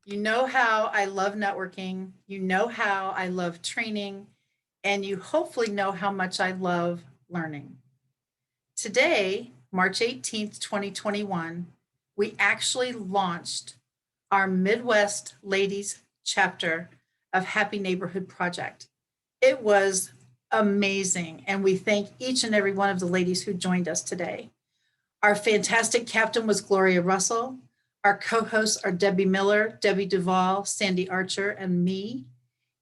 You know how I love networking. You know how I love training. And you hopefully know how much I love learning. Today, March 18th, 2021, we actually launched our Midwest Ladies chapter of Happy Neighborhood Project. It was amazing. And we thank each and every one of the ladies who joined us today. Our fantastic captain was Gloria Russell. Our co-hosts are Debbie Miller, Debbie Duvall, Sandy Archer, and me.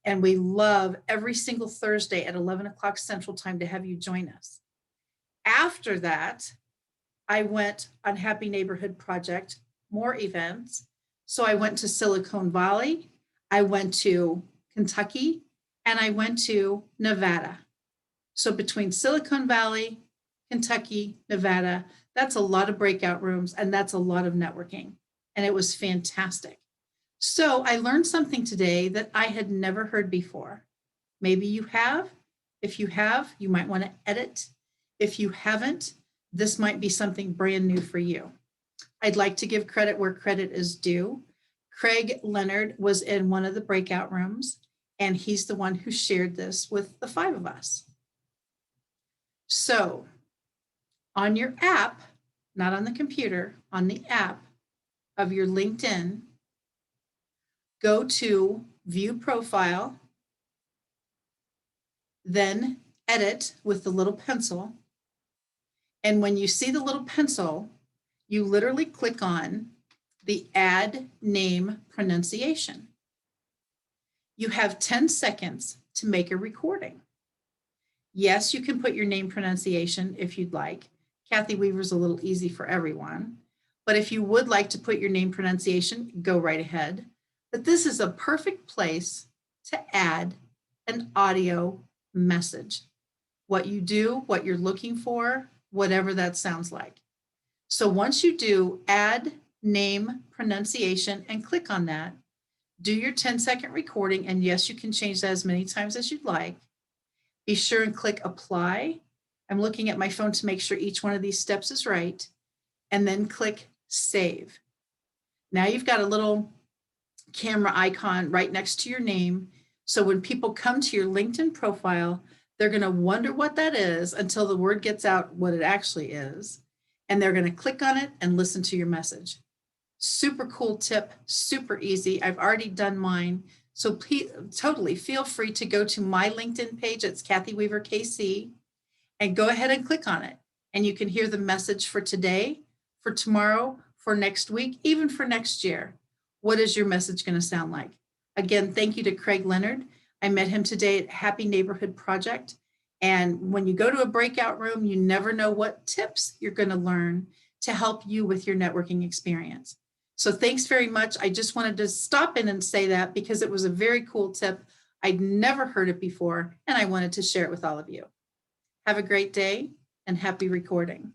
And we love every single Thursday at 11 o'clock Central Time to have you join us. After that, I went on Happy Neighborhood Project, more events. So I went to Silicon Valley, I went to Kentucky, and I went to Nevada. So between Silicon Valley, Kentucky, Nevada, that's a lot of breakout rooms and that's a lot of networking. And it was fantastic. So I learned something today that I had never heard before. Maybe you have. If you have, you might want to edit. If you haven't, this might be something brand new for you. I'd like to give credit where credit is due. Craig Leonard was in one of the breakout rooms, and he's the one who shared this with the 5 of us. So on your app, not on the computer, on the app of your LinkedIn, go to View Profile, then Edit with the little pencil. And when you see the little pencil, you literally click on the Add Name Pronunciation. You have 10 seconds to make a recording. Yes, you can put your name pronunciation if you'd like. Kathy Weaver's a little easy for everyone. But if you would like to put your name pronunciation, go right ahead. But this is a perfect place to add an audio message. What you do, what you're looking for, whatever that sounds like. So once you do add name pronunciation and click on that, do your 10-second recording. And yes, you can change that as many times as you'd like. Be sure and click apply. I'm looking at my phone to make sure each one of these steps is right. And then click save. Now you've got a little camera icon right next to your name. So when people come to your LinkedIn profile, they're going to wonder what that is until the word gets out what it actually is. And they're going to click on it and listen to your message. Super cool tip, super easy. I've already done mine. So please, totally feel free to go to my LinkedIn page. It's Kathy Weaver KC, and go ahead and click on it. And you can hear the message for today, for tomorrow, for next week, even for next year. What is your message going to sound like? Again, thank you to Craig Leonard. I met him today at Happy Neighborhood Project. And when you go to a breakout room, you never know what tips you're going to learn to help you with your networking experience. So thanks very much. I just wanted to stop in and say that because it was a very cool tip. I'd never heard it before, and I wanted to share it with all of you. Have a great day and happy recording.